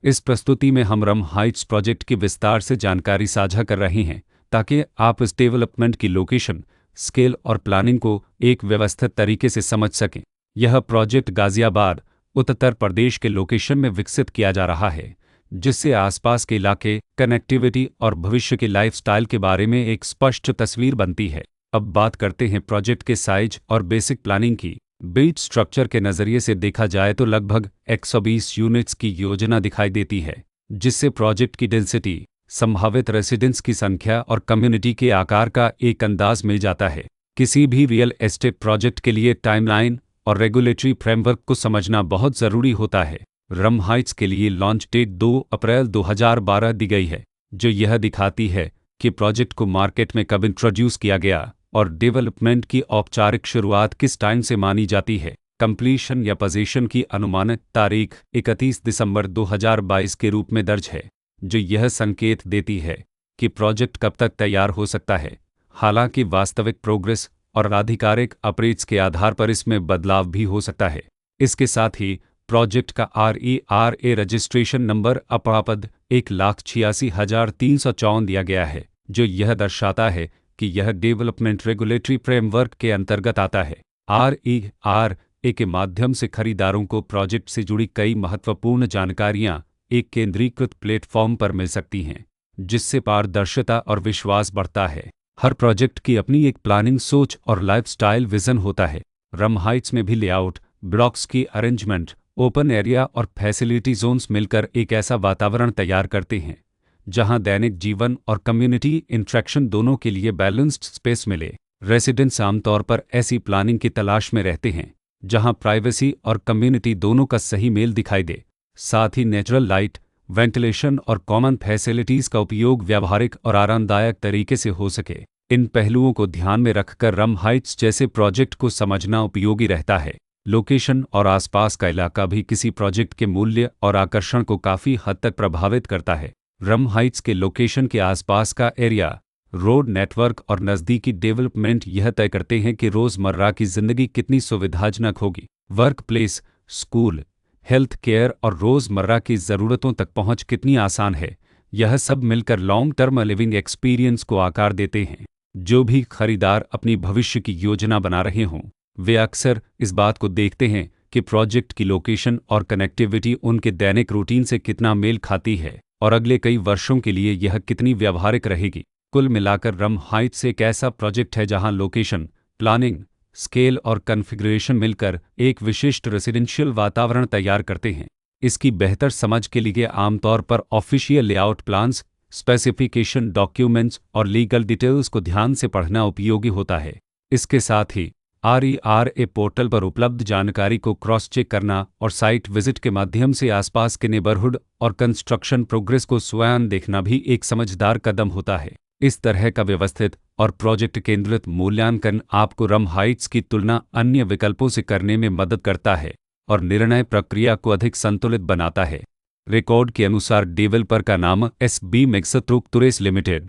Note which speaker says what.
Speaker 1: इस प्रस्तुति में हम रम हाइट्स प्रोजेक्ट की विस्तार से जानकारी साझा कर रहे हैं ताकि आप इस डेवलपमेंट की लोकेशन, स्केल और प्लानिंग को एक व्यवस्थित तरीके से समझ सकें। यह प्रोजेक्ट गाजियाबाद, उत्तर प्रदेश के लोकेशन में विकसित किया जा रहा है, जिससे आसपास के इलाके, कनेक्टिविटी और भविष्य के लाइफस्टाइल के बारे में एक स्पष्ट तस्वीर बनती है। अब बात करते हैं प्रोजेक्ट के साइज और बेसिक प्लानिंग की। बेस स्ट्रक्चर के नज़रिए से देखा जाए तो लगभग 120 यूनिट्स की योजना दिखाई देती है, जिससे प्रोजेक्ट की डेंसिटी, संभावित रेसिडेंट्स की संख्या और कम्युनिटी के आकार का एक अंदाज मिल जाता है। किसी भी रियल एस्टेट प्रोजेक्ट के लिए टाइमलाइन और रेगुलेटरी फ्रेमवर्क को समझना बहुत ज़रूरी होता है। रम हाइट्स के लिए लॉन्च डेट 2 अप्रैल 2012 दी गई है, जो यह दिखाती है कि प्रोजेक्ट को मार्केट में कब इंट्रोड्यूस किया गया और डेवलपमेंट की औपचारिक शुरुआत किस टाइम से मानी जाती है। कंप्लीशन या पोजीशन की अनुमानित तारीख 31 दिसंबर 2022 के रूप में दर्ज है, जो यह संकेत देती है कि प्रोजेक्ट कब तक तैयार हो सकता है। हालांकि वास्तविक प्रोग्रेस और आधिकारिक अपडेट्स के आधार पर इसमें बदलाव भी हो सकता है। इसके साथ ही प्रोजेक्ट का RERA रजिस्ट्रेशन नंबर अपापद 1,86,354 दिया गया है, जो यह दर्शाता है कि यह डेवलपमेंट रेगुलेटरी फ्रेमवर्क के अंतर्गत आता है। RERA के माध्यम से खरीदारों को प्रोजेक्ट से जुड़ी कई महत्वपूर्ण जानकारियां एक केंद्रीकृत प्लेटफॉर्म पर मिल सकती हैं, जिससे पारदर्शिता और विश्वास बढ़ता है। हर प्रोजेक्ट की अपनी एक प्लानिंग सोच और लाइफस्टाइल विजन होता है। रम हाइट्स में भी लेआउट, ब्लॉक्स की अरेंजमेंट, ओपन एरिया और फैसिलिटी जोन्स मिलकर एक ऐसा वातावरण तैयार करते हैं जहां दैनिक जीवन और कम्युनिटी इंटरेक्शन दोनों के लिए बैलेंस्ड स्पेस मिले। रेसिडेंट्स आमतौर पर ऐसी प्लानिंग की तलाश में रहते हैं जहां प्राइवेसी और कम्युनिटी दोनों का सही मेल दिखाई दे। साथ ही नेचुरल लाइट, वेंटिलेशन और कॉमन फैसिलिटीज़ का उपयोग व्यावहारिक और आरामदायक तरीके से हो सके। इन पहलुओं को ध्यान में रखकर रम हाइट्स जैसे प्रोजेक्ट को समझना उपयोगी रहता है। लोकेशन और आसपास का इलाका भी किसी प्रोजेक्ट के मूल्य और आकर्षण को काफ़ी हद तक प्रभावित करता है। रम हाइट्स के लोकेशन के आसपास का एरिया, रोड नेटवर्क और नज़दीकी डेवलपमेंट यह तय करते हैं कि रोज़मर्रा की ज़िंदगी कितनी सुविधाजनक होगी। Work place, school, health care और रोज़मर्रा की ज़रूरतों तक पहुंच कितनी आसान है। यह सब मिलकर लॉन्ग टर्म लिविंग एक्सपीरियंस को आकार देते हैं। जो भी खरीदार अपनी भविष्य की योजना बना रहे हों, वे अक्सर इस बात को देखते हैं कि प्रोजेक्ट की लोकेशन और कनेक्टिविटी उनके दैनिक रूटीन से कितना मेल खाती है और अगले कई वर्षों के लिए यह कितनी व्यावहारिक रहेगी। कुल मिलाकर रम हाइट्स एक ऐसा प्रोजेक्ट है जहां लोकेशन, प्लानिंग, स्केल और कॉन्फ़िगरेशन मिलकर एक विशिष्ट रेसिडेंशियल वातावरण तैयार करते हैं। इसकी बेहतर समझ के लिए आमतौर पर official layout plans, specification documents और लीगल डिटेल्स को ध्यान से पढ़ना उपयोगी होता है। इसके साथ ही RERA पोर्टल पर उपलब्ध जानकारी को क्रॉस चेक करना और साइट विजिट के माध्यम से आसपास के नेबरहुड और कंस्ट्रक्शन प्रोग्रेस को स्वयं देखना भी एक समझदार कदम होता है। इस तरह का व्यवस्थित और प्रोजेक्ट केंद्रित मूल्यांकन आपको रम हाइट्स की तुलना अन्य विकल्पों से करने में मदद करता है और निर्णय प्रक्रिया को अधिक संतुलित बनाता है। रिकॉर्ड के अनुसार डेवलपर का नाम SB मेगास्ट्रक्चर्स लिमिटेड